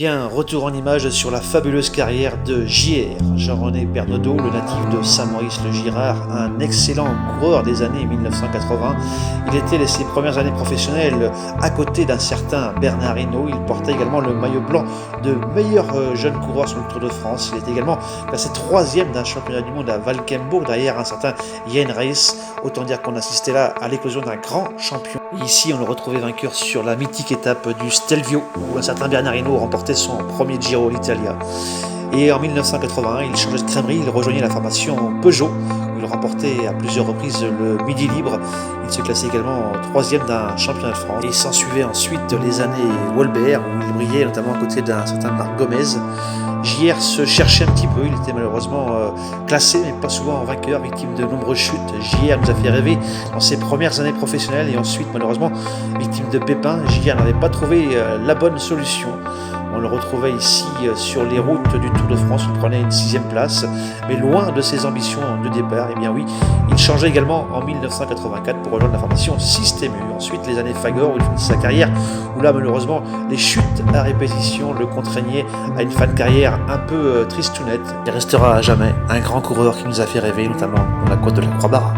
Bien, retour en image sur la fabuleuse carrière de JR, Jean-René Bernodeau, le natif de Saint-Maurice-le-Girard, un excellent coureur des années 1980. Il était ses premières années professionnelles à côté d'un certain Bernard Hinault. Il portait également le maillot blanc de meilleur jeune coureur sur le Tour de France. Il était également classé 3e d'un championnat du monde à Valkenburg, derrière un certain Jan Raes. Autant dire qu'on assistait là à l'éclosion d'un grand champion. Ici, on le retrouvait vainqueur sur la mythique étape du Stelvio, où un certain Bernard Hinault remportait son premier Giro d'Italia. Et en 1981, il changeait de crèmerie, il rejoignait la formation Peugeot, où il remportait à plusieurs reprises le Midi Libre. Il se classait également 3e d'un championnat de France. Et s'en suivait ensuite les années Walbert, où il brillait notamment à côté d'un certain Marc Gomez. JR se cherchait un petit peu, il était malheureusement classé, mais pas souvent vainqueur, victime de nombreuses chutes. JR nous a fait rêver dans ses premières années professionnelles et ensuite malheureusement victime de pépins. JR n'avait pas trouvé la bonne solution. On le retrouvait ici sur les routes du Tour de France, il prenait une 6e place, mais loin de ses ambitions de départ. Et bien oui, il changeait également en 1984 pour rejoindre la formation Système U. Ensuite les années Fagor, où il finit sa carrière, où là malheureusement les chutes à répétition le contraignaient à une fin de carrière un peu tristounette. Il restera à jamais un grand coureur qui nous a fait rêver, notamment dans la côte de la Croix-Barra.